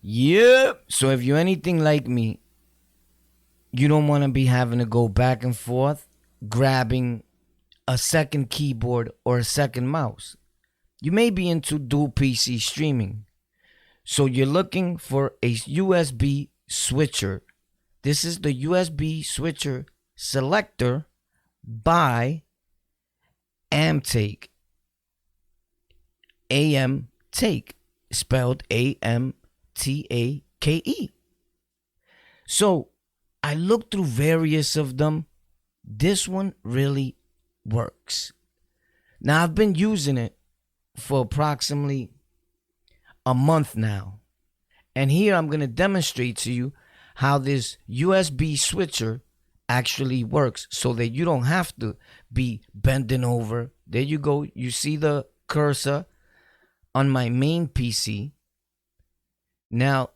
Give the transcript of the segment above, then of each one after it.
Yep. So if you're anything like me, you don't want to be having to go back and forth grabbing a second keyboard or a second mouse. You may be into dual PC streaming. So you're looking for a USB switcher. This is the USB switcher Selector by Amtake. Amtake, spelled Amtake. So I looked through various of them. This one really works. Now I've been using it for approximately a month now. And here I'm going to demonstrate to you how this USB switcher actually works so that you don't have to be bending over. There you go. You see the cursor on my main PC. Now,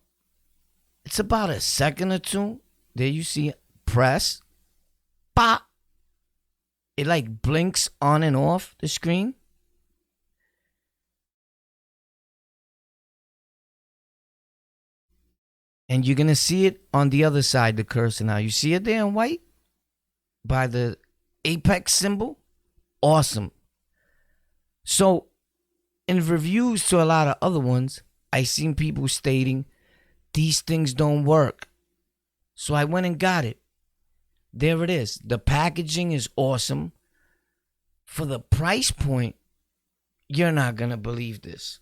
it's about a second or two. There you see press. Pop. It like blinks on and off the screen. And you're going to see it on the other side, the cursor now. You see it there in white by the apex symbol? Awesome. So, in reviews to a lot of other ones, I seen people stating these things don't work. So I went and got it. There it is. The packaging is awesome. For the price point, you're not going to believe this.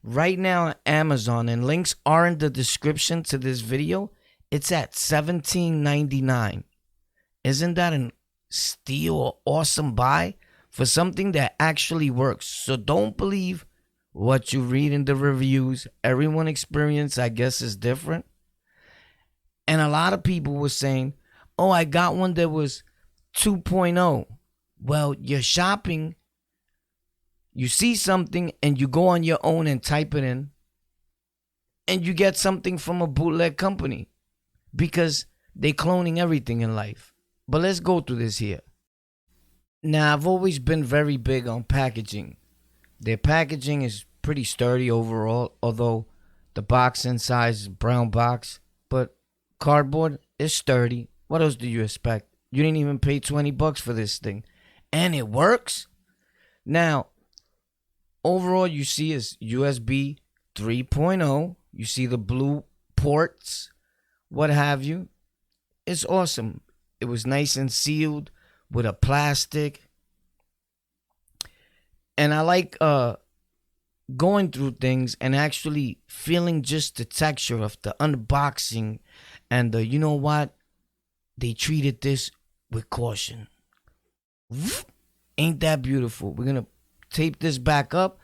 Right now on Amazon, and links are in the description to this video, it's at $17.99. Isn't that a steal or awesome buy for something that actually works? So don't believe what you read in the reviews. Everyone's experience, I guess, is different. And a lot of people were saying, oh, I got one that was 2.0. Well, you're shopping. You see something and you go on your own and type it in, and you get something from a bootleg company because they cloning everything in life. But let's go through this here. Now, I've always been very big on packaging. Their packaging is pretty sturdy overall, although the box inside is a brown box. But cardboard is sturdy. What else do you expect? You didn't even pay $20 for this thing. And it works? Now, overall, you see is USB 3.0. You see the blue ports, what have you. It's awesome. It was nice and sealed with a plastic. And I like going through things and actually feeling just the texture of the unboxing and the, you know what? They treated this with caution. Ain't that beautiful? We're going to tape this back up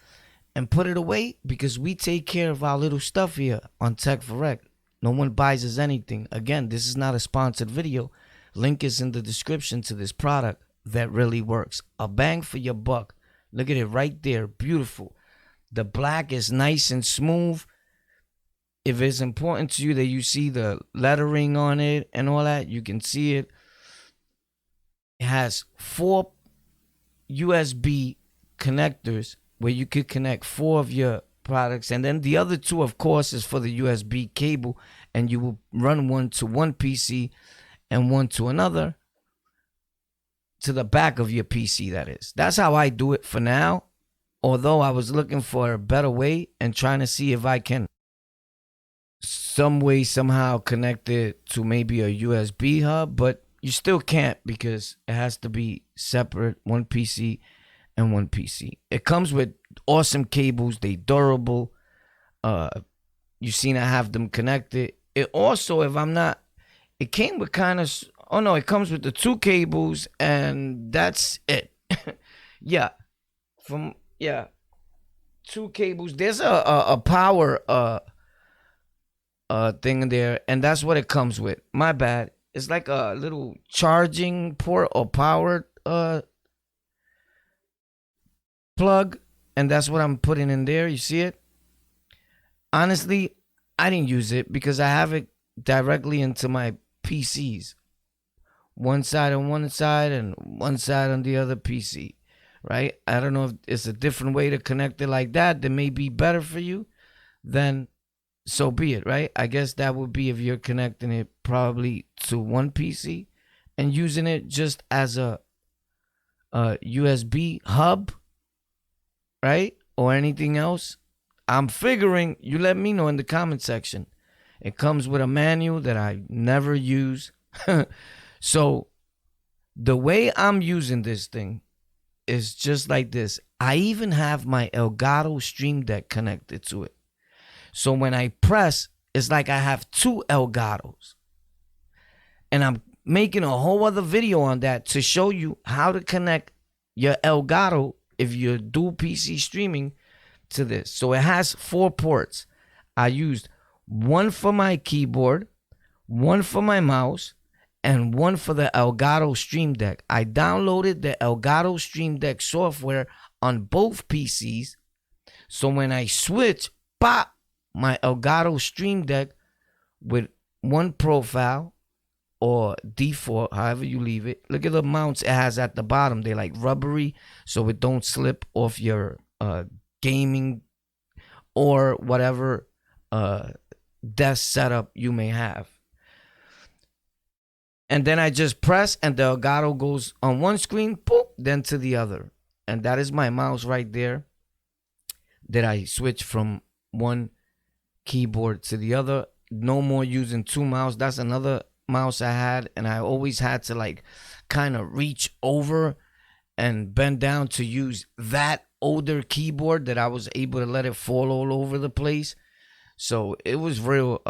and put it away because we take care of our little stuff here on Tech for Rec. No one buys us anything. Again, this is not a sponsored video. Link is in the description to this product that really works. A bang for your buck. Look at it right there. Beautiful. The black is nice and smooth. If it's important to you that you see the lettering on it and all that, you can see it. It has 4 USB connectors where you could connect 4 of your products, and then the other 2, of course, is for the USB cable, and you will run one to one PC and one to another, to the back of your PC, that is. That's how I do it for now, although I was looking for a better way and trying to see if I can some way somehow connect it to maybe a USB hub, but you still can't because it has to be separate, one PC and one PC. It comes with awesome cables. They durable. You've seen I have them connected. It also, if I'm not, it came with kind of, oh no, it comes with the 2 cables and that's it. Yeah. 2 cables. There's a power thing in there, and that's what it comes with. My bad. It's like a little charging port or power plug, and that's what I'm putting in there. You see it? Honestly, I didn't use it because I have it directly into my PCs. One side on one side and one side on the other PC, right? I don't know if it's a different way to connect it like that that may be better for you. Then so be it, right? I guess that would be if you're connecting it probably to one PC and using it just as a USB hub, right? Or anything else. I'm figuring, you let me know in the comment section. It comes with a manual that I never use. So the way I'm using this thing is just like this. I even have my Elgato Stream Deck connected to it. So when I press, it's like I have two Elgatos. And I'm making a whole other video on that to show you how to connect your Elgato if you're dual PC streaming to this. So it has 4 ports. I used one for my keyboard, one for my mouse, and one for the Elgato Stream Deck. I downloaded the Elgato Stream Deck software on both PCs. So when I switch, pop, my Elgato Stream Deck with one profile or default, however you leave it. Look at the mounts it has at the bottom. They're like rubbery, so it don't slip off your gaming or whatever desk setup you may have. And then I just press and the Elgato goes on one screen, boop, then to the other. And that is my mouse right there that I switch from one keyboard to the other. No more using 2 mouse. That's another mouse I had, and I always had to like kind of reach over and bend down to use that older keyboard that I was able to let it fall all over the place. So it was real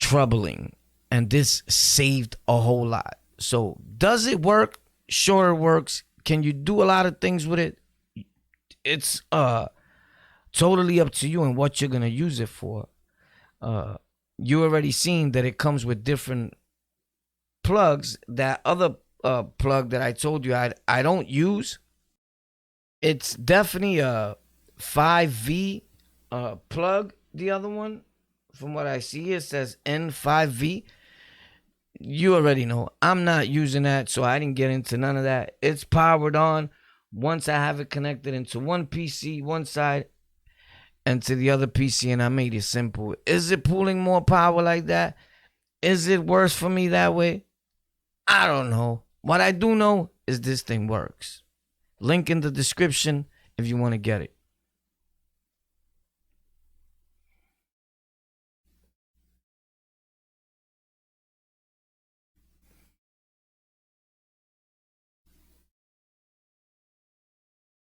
troubling, and this saved a whole lot. So does it work? Sure, it works. Can you do a lot of things with it? It's totally up to you and what you're gonna use it for. You already seen that it comes with different plugs. That other plug that I told you I don't use, it's definitely a 5V plug. The other one, from what I see, it says N5V. You already know I'm not using that, so I didn't get into none of that. It's powered on. Once I have it connected into one PC, one side, and to the other PC, and I made it simple. Is it pulling more power like that? Is it worse for me that way? I don't know. What I do know is this thing works. Link in the description if you want to get it.